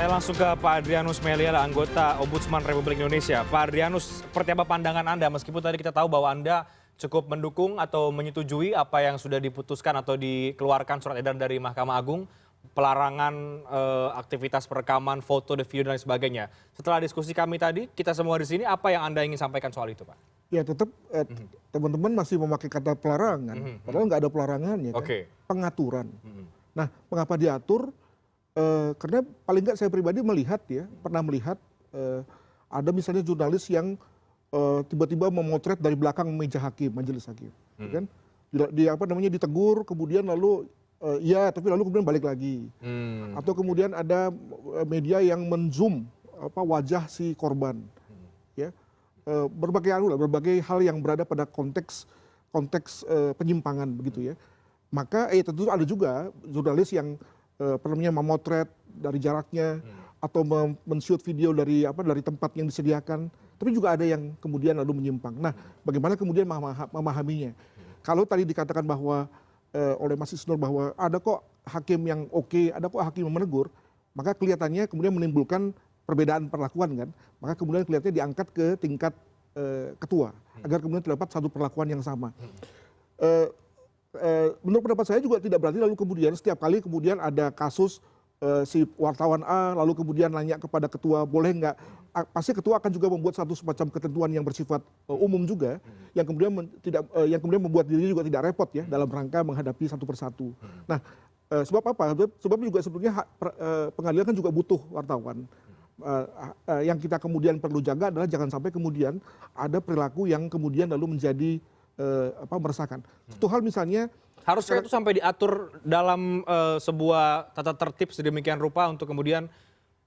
Saya langsung ke Pak Adrianus Meliala, anggota Ombudsman Republik Indonesia. Pak Adrianus, seperti apa pandangan Anda? Meskipun tadi kita tahu bahwa Anda cukup mendukung atau menyetujui apa yang sudah diputuskan atau dikeluarkan surat edaran dari Mahkamah Agung, pelarangan aktivitas perekaman, foto, video, dan lain sebagainya. Setelah diskusi kami tadi, kita semua di sini, apa yang Anda ingin sampaikan soal itu, Pak? Ya tetap teman-teman masih memakai kata pelarangan, padahal nggak ada pelarangannya kan, pengaturan. Nah, mengapa diatur? Karena paling nggak saya pribadi melihat pernah melihat ada misalnya jurnalis yang tiba-tiba memotret dari belakang meja hakim, majelis hakim, kan? Ditegur, kemudian lalu iya, tapi lalu kemudian balik lagi. Atau kemudian ada media yang menzoom wajah si korban, ya. Berbagai hal yang berada pada konteks penyimpangan begitu ya. Maka tentu ada juga jurnalis yang memotret dari jaraknya atau men-shoot video dari tempat yang disediakan, tapi juga ada yang kemudian lalu menyimpang. Nah, bagaimana kemudian memahaminya? Kalau tadi dikatakan bahwa oleh Mas Isnur bahwa ada kok hakim yang oke, ada kok hakim yang menegur, maka kelihatannya kemudian menimbulkan perbedaan perlakuan kan, maka kemudian kelihatannya diangkat ke tingkat ketua agar kemudian terdapat satu perlakuan yang sama. Menurut pendapat saya juga tidak berarti lalu kemudian setiap kali kemudian ada kasus si wartawan A lalu kemudian nanya kepada ketua boleh nggak, pasti ketua akan juga membuat satu semacam ketentuan yang bersifat umum juga yang kemudian membuat dirinya juga tidak repot ya dalam rangka menghadapi satu persatu. Nah, sebab apa? Sebab juga sebetulnya pengadilan kan juga butuh wartawan. Yang kita kemudian perlu jaga adalah jangan sampai kemudian ada perilaku yang kemudian lalu menjadi meresahkan. Satu hal misalnya harusnya itu sampai diatur dalam sebuah tata tertib sedemikian rupa untuk kemudian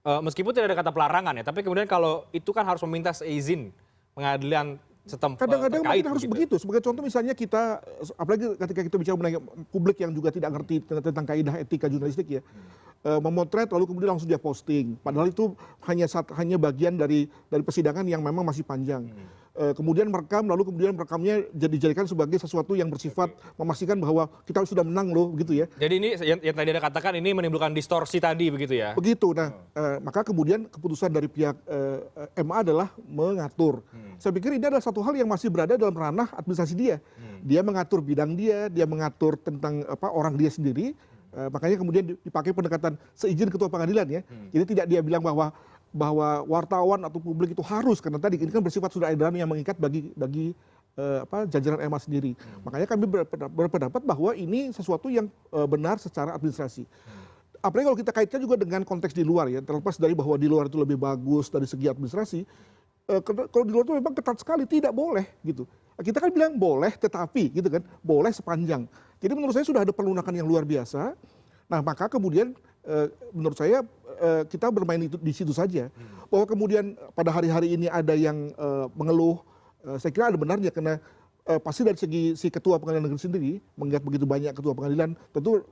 meskipun tidak ada kata pelarangan ya, tapi kemudian kalau itu kan harus meminta seizin pengadilan setempat. Kadang-kadang mungkin harus begitu. Sebagai contoh misalnya kita, apalagi ketika kita bicara mengenai publik yang juga tidak ngerti tentang kaidah etika jurnalistik ya, memotret lalu kemudian langsung dia posting. Padahal itu hanya bagian dari persidangan yang memang masih panjang. Kemudian merekam, lalu kemudian merekamnya dijadikan sebagai sesuatu yang bersifat memastikan bahwa kita sudah menang loh, begitu ya. Jadi ini yang tadi Anda katakan ini menimbulkan distorsi tadi, begitu ya? Begitu. Nah, maka kemudian keputusan dari pihak MA adalah mengatur. Saya pikir ini adalah satu hal yang masih berada dalam ranah administrasi dia. Dia mengatur bidang dia mengatur tentang orang dia sendiri. Makanya kemudian dipakai pendekatan seizin ketua pengadilan ya. Jadi tidak dia bilang bahwa wartawan atau publik itu harus, karena tadi ini kan bersifat surat edaran yang mengikat bagi jajaran MA sendiri. Makanya kami berpendapat bahwa ini sesuatu yang benar secara administrasi. Apalagi kalau kita kaitkan juga dengan konteks di luar ya, terlepas dari bahwa di luar itu lebih bagus dari segi administrasi. Kalau di luar itu memang ketat sekali, tidak boleh gitu. Kita kan bilang boleh tetapi gitu kan, boleh sepanjang. Jadi menurut saya sudah ada pelunakan yang luar biasa. Nah, maka kemudian menurut saya kita bermain di situ saja. Bahwa kemudian pada hari-hari ini ada yang mengeluh, saya kira ada benarnya karena pasti dari segi si ketua pengadilan negeri sendiri mengingat begitu banyak ketua pengadilan, tentu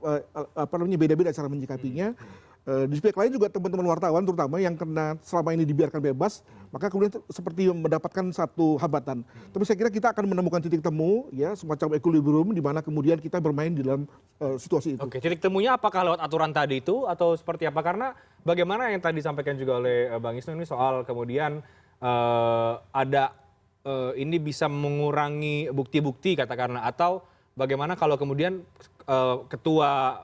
beda-beda cara menyikapinya. Di pihak lain juga teman-teman wartawan terutama yang kena selama ini dibiarkan bebas, maka kemudian seperti mendapatkan satu hambatan. Tapi saya kira kita akan menemukan titik temu ya, semacam equilibrium di mana kemudian kita bermain di dalam situasi itu. Oke, titik temunya apakah lewat aturan tadi itu atau seperti apa? Karena bagaimana yang tadi disampaikan juga oleh Bang Isnu ini soal kemudian ada ini bisa mengurangi bukti-bukti katakanlah, atau bagaimana kalau kemudian ketua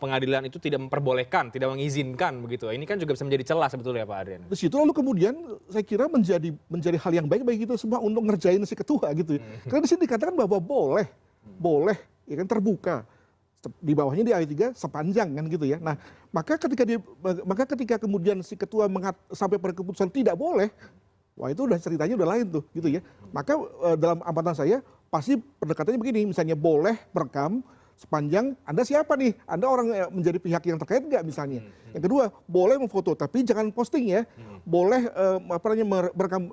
pengadilan itu tidak memperbolehkan, tidak mengizinkan begitu. Ini kan juga bisa menjadi celah sebetulnya Pak Adrian. Di situ lalu kemudian saya kira menjadi hal yang baik bagi kita semua untuk ngerjain si ketua gitu. Karena di sini dikatakan bahwa boleh ya kan, terbuka. Di bawahnya di ayat 3 sepanjang kan gitu ya. Nah, maka ketika kemudian si ketua sampai pada keputusan tidak boleh, wah itu udah ceritanya udah lain tuh gitu ya. Maka dalam amatan saya pasti pendekatannya begini, misalnya boleh merekam sepanjang Anda siapa nih? Anda orang menjadi pihak yang terkait nggak misalnya? Yang kedua, boleh memfoto tapi jangan posting ya. Boleh merekam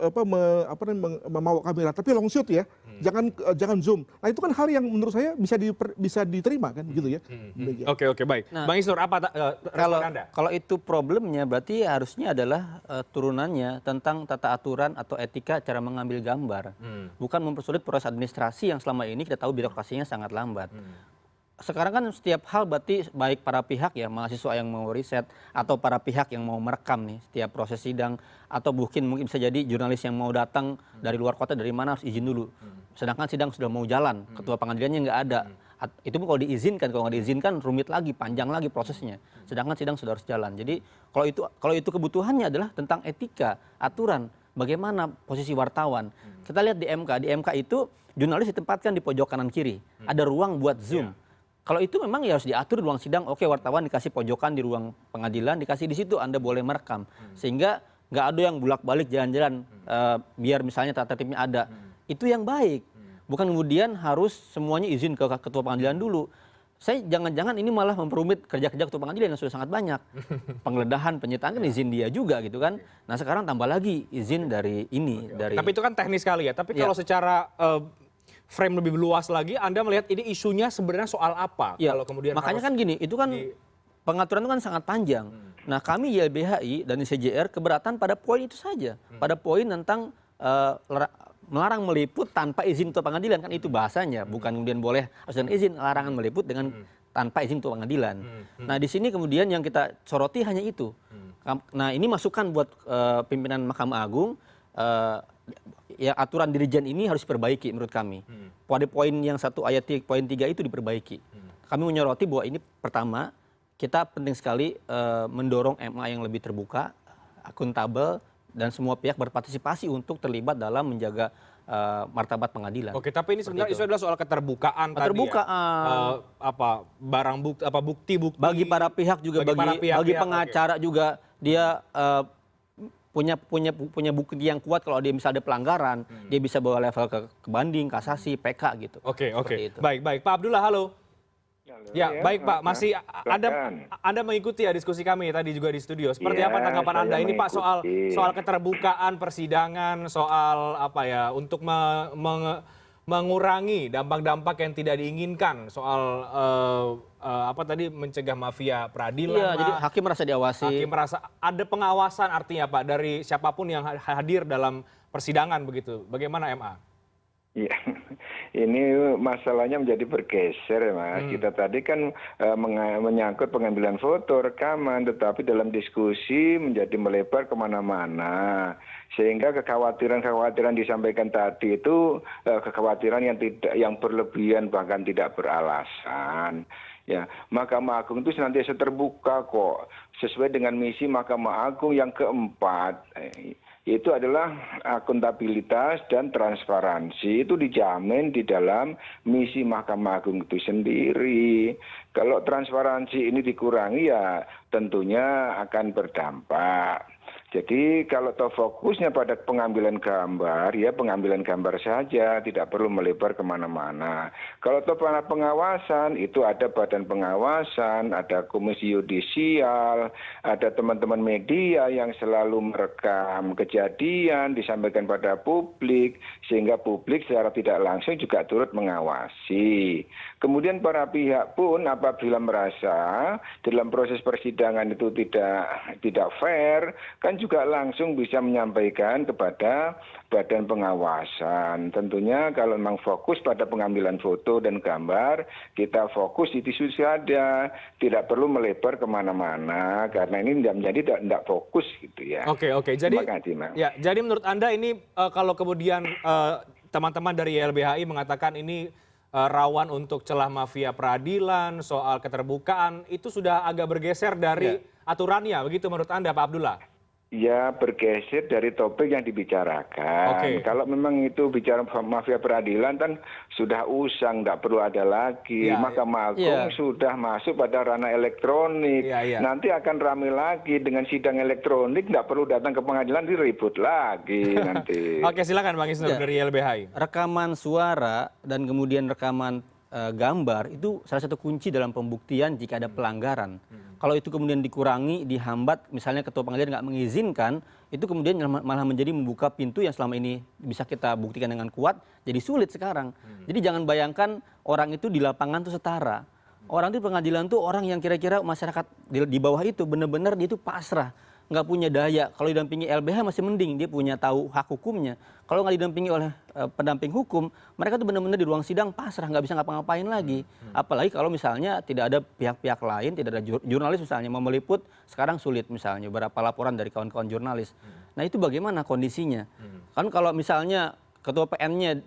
membawa kamera tapi long shoot ya. Jangan zoom. Nah, itu kan hal yang menurut saya bisa diterima kan gitu ya. Oke, baik. Nah, Bang Isnur, apa respon Anda? Kalau itu problemnya berarti harusnya adalah turunannya tentang tata aturan atau etika cara mengambil gambar. Bukan mempersulit proses administrasi yang selama ini kita tahu birokrasinya sangat lambat. sekarang kan setiap hal berarti baik para pihak ya, mahasiswa yang mau riset atau para pihak yang mau merekam nih setiap proses sidang, atau mungkin bisa jadi jurnalis yang mau datang dari luar kota, dari mana harus izin dulu. Sedangkan sidang sudah mau jalan, ketua pengadilannya nggak ada. Itu pun kalau diizinkan, kalau nggak diizinkan rumit lagi, panjang lagi prosesnya. Sedangkan sidang sudah harus jalan. Jadi kalau itu kebutuhannya adalah tentang etika, aturan, bagaimana posisi wartawan. Kita lihat di MK itu jurnalis ditempatkan di pojok kanan kiri, ada ruang buat zoom. Kalau itu memang ya harus diatur di ruang sidang, oke, wartawan dikasih pojokan di ruang pengadilan, dikasih di situ Anda boleh merekam. Sehingga nggak ada yang bolak-balik jalan-jalan, biar misalnya tata tertibnya ada. Itu yang baik. Bukan kemudian harus semuanya izin ke ketua pengadilan dulu. Saya jangan-jangan ini malah memperumit kerja-kerja ketua pengadilan yang sudah sangat banyak. Penggeledahan, penyitaan kan izin dia juga gitu kan. Nah sekarang tambah lagi izin dari ini. Dari... Tapi itu kan teknis sekali ya. Tapi kalau secara frame lebih luas lagi, Anda melihat ini isunya sebenarnya soal apa? Ya, kalau kemudian makanya kan gini, itu kan pengaturan itu kan sangat panjang. Nah kami YLBHI dan CJR keberatan pada poin itu saja. Pada poin tentang melarang meliput tanpa izin ketua pengadilan, kan itu bahasanya. Bukan kemudian boleh harus dengan izin, larangan meliput dengan tanpa izin ketua pengadilan. Nah di sini kemudian yang kita soroti hanya itu. Nah ini masukan buat pimpinan Mahkamah Agung, ya aturan dirijen ini harus diperbaiki menurut kami. Pada poin yang 1 ayat poin 3 itu diperbaiki. Kami menyoroti bahwa ini pertama, kita penting sekali mendorong MA yang lebih terbuka, akuntabel, dan semua pihak berpartisipasi untuk terlibat dalam menjaga martabat pengadilan. Oke, tapi ini sebenarnya isu adalah soal keterbukaan tadi ya. Barang bukti bagi para pihak juga, bagi pengacara juga, dia punya bukti yang kuat. Kalau dia misalnya ada pelanggaran, dia bisa bawa level ke banding, kasasi, PK gitu. Oke. Baik. Pak Abdullah, halo. Ya, baik Pak. Masih Anda mengikuti ya diskusi kami tadi juga di studio. Seperti apa tanggapan Anda ini Pak soal keterbukaan persidangan, soal untuk mengurangi dampak-dampak yang tidak diinginkan, soal mencegah mafia peradilan. Iya, jadi hakim merasa diawasi. Hakim merasa ada pengawasan, artinya Pak, dari siapapun yang hadir dalam persidangan begitu. Bagaimana MA? Iya, ini masalahnya menjadi bergeser, Mas. Kita tadi kan menyangkut pengambilan foto, rekaman, tetapi dalam diskusi menjadi melebar kemana-mana. Sehingga kekhawatiran disampaikan tadi itu kekhawatiran yang berlebihan, bahkan tidak beralasan. Ya, Mahkamah Agung itu senantiasa terbuka kok, sesuai dengan misi Mahkamah Agung yang keempat. Itu adalah akuntabilitas dan transparansi, itu dijamin di dalam misi Mahkamah Agung itu sendiri. Kalau transparansi ini dikurangi ya tentunya akan berdampak. Jadi kalau fokusnya pada pengambilan gambar, ya pengambilan gambar saja, tidak perlu melebar kemana-mana. Kalau pada pengawasan, itu ada badan pengawasan, ada komisi yudisial, ada teman-teman media yang selalu merekam kejadian, disampaikan pada publik, sehingga publik secara tidak langsung juga turut mengawasi. Kemudian para pihak pun apabila merasa dalam proses persidangan itu tidak fair, kan juga langsung bisa menyampaikan kepada badan pengawasan. Tentunya kalau memang fokus pada pengambilan foto dan gambar, kita fokus di tisu saja, tidak perlu melebar kemana-mana, karena ini tidak fokus gitu ya. Oke. Terima kasih, Mas. Ya, jadi menurut Anda ini kalau kemudian teman-teman dari YLBHI mengatakan ini rawan untuk celah mafia peradilan, soal keterbukaan, itu sudah agak bergeser dari aturannya, begitu menurut Anda, Pak Abdullah? Ya, bergeser dari topik yang dibicarakan. Kalau memang itu bicara mafia peradilan kan sudah usang, nggak perlu ada lagi. Mahkamah Agung sudah masuk pada ranah elektronik. Nanti akan ramai lagi dengan sidang elektronik, nggak perlu datang ke pengadilan, diribut lagi nanti. Oke, silakan Bang Isnur dari YLBHI. Rekaman suara dan kemudian rekaman gambar itu salah satu kunci dalam pembuktian jika ada pelanggaran. Kalau itu kemudian dikurangi, dihambat, misalnya ketua pengadilan nggak mengizinkan, itu kemudian malah menjadi membuka pintu yang selama ini bisa kita buktikan dengan kuat, jadi sulit sekarang. Jadi jangan bayangkan orang itu di lapangan itu setara. Orang di pengadilan itu orang yang kira-kira masyarakat di bawah itu benar-benar dia itu pasrah. nggak punya daya. Kalau didampingi LBH masih mending, dia punya tahu hak hukumnya. Kalau nggak didampingi oleh pendamping hukum, mereka tuh benar-benar di ruang sidang pasrah, nggak bisa ngapa-ngapain lagi. Apalagi kalau misalnya tidak ada pihak-pihak lain, tidak ada jurnalis misalnya mau meliput, sekarang sulit misalnya beberapa laporan dari kawan-kawan jurnalis. Nah itu bagaimana kondisinya? Kan kalau misalnya ketua PN-nya,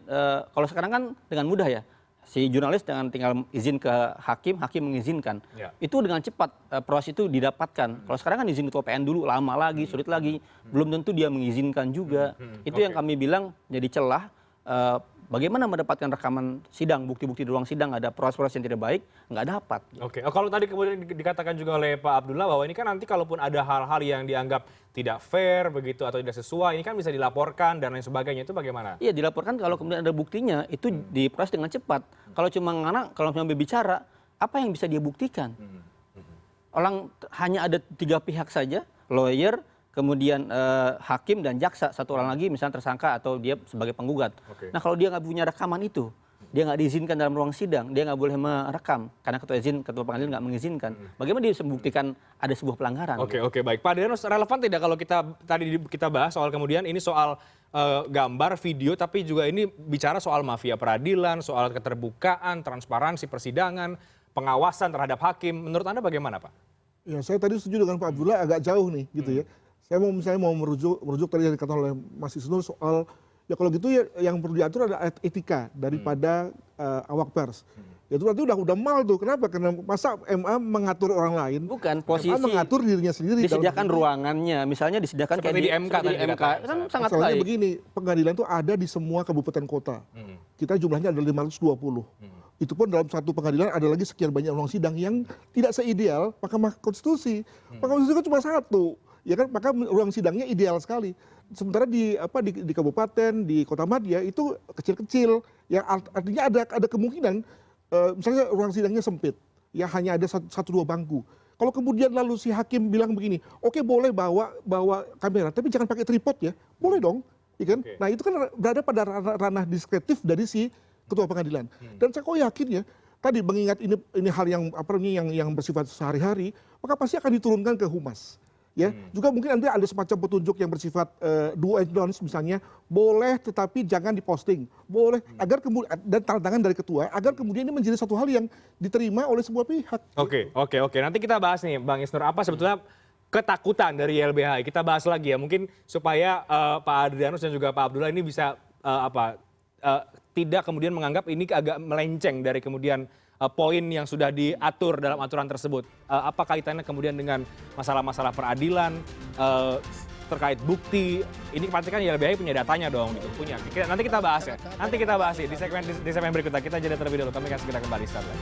kalau sekarang kan dengan mudah ya, si jurnalis dengan tinggal izin ke hakim, hakim mengizinkan. Ya. Itu dengan cepat proses itu didapatkan. Kalau sekarang kan izin ketua PN dulu, lama lagi, sulit lagi. Belum tentu dia mengizinkan juga. Itu yang kami bilang jadi celah. Bagaimana mendapatkan rekaman sidang, bukti-bukti di ruang sidang, ada proses-proses yang tidak baik, nggak dapat. Oke, kalau tadi kemudian dikatakan juga oleh Pak Abdullah bahwa ini kan nanti kalaupun ada hal-hal yang dianggap tidak fair begitu atau tidak sesuai, ini kan bisa dilaporkan dan lain sebagainya, itu bagaimana? Iya, dilaporkan kalau kemudian ada buktinya, itu diproses dengan cepat. Kalau cuma berbicara, apa yang bisa dia buktikan? Orang hanya ada 3 pihak saja, lawyer, kemudian hakim dan jaksa, satu orang lagi misalnya tersangka atau dia sebagai penggugat. Oke. Nah kalau dia nggak punya rekaman itu, dia nggak diizinkan dalam ruang sidang, dia nggak boleh merekam karena ketua pengadilan nggak mengizinkan. Bagaimana dia bisa membuktikan ada sebuah pelanggaran? Oke, baik. Pak Adrianus, relevan tidak kalau kita bahas soal kemudian ini soal gambar, video, tapi juga ini bicara soal mafia peradilan, soal keterbukaan, transparansi persidangan, pengawasan terhadap hakim. Menurut Anda bagaimana, Pak? Ya, saya tadi setuju dengan Pak Abdullah, agak jauh nih gitu ya. Saya mau merujuk tadi yang dikatakan oleh Mas Isnur soal ya kalau gitu ya yang perlu diatur ada etika daripada awak pers. Ya itu berarti udah mal tuh. Kenapa? Karena masa MA mengatur orang lain? Bukan, MA posisi mengatur dirinya sendiri. disediakan ruangannya, misalnya disediakan Seperti di MK tadi MK, dikatakan, kan sangat Masalahnya baik. begini, pengadilan itu ada di semua kabupaten kota. Kita jumlahnya ada 520. Itu pun dalam satu pengadilan ada lagi sekian banyak ruang sidang yang tidak seideal Mahkamah Konstitusi. Mahkamah Konstitusi kan cuma satu. Ya kan, maka ruang sidangnya ideal sekali. Sementara di kabupaten, di kota madya itu kecil-kecil, yang artinya ada kemungkinan misalnya ruang sidangnya sempit, ya hanya ada 1-2 bangku. Kalau kemudian lalu si hakim bilang begini, oke boleh bawa kamera, tapi jangan pakai tripod ya, boleh dong, ya kan? Nah itu kan berada pada ranah diskretif dari si ketua pengadilan. Dan saya kok yakin ya, tadi mengingat ini hal yang bersifat sehari-hari, maka pasti akan diturunkan ke humas. Ya, juga mungkin nanti ada semacam petunjuk yang bersifat do and don'ts misalnya, boleh tetapi jangan diposting, boleh agar kemudian dan tanda tangan dari ketua agar kemudian ini menjadi satu hal yang diterima oleh sebuah pihak. Oke. Nanti kita bahas nih, Bang Isnur, apa sebetulnya ketakutan dari YLBHI? Kita bahas lagi ya, mungkin supaya Pak Adrianus dan juga Pak Abdullah ini bisa tidak kemudian menganggap ini agak melenceng dari kemudian poin yang sudah diatur dalam aturan tersebut. Apa kaitannya kemudian dengan masalah-masalah peradilan, terkait bukti? Ini pasti kan YLBHI punya datanya dong, gitu. Punya. Nanti kita bahas ya. Nanti kita bahas ya di segmen berikutnya. Kita jeda terlebih dahulu. Kami akan segera kembali setelah ini.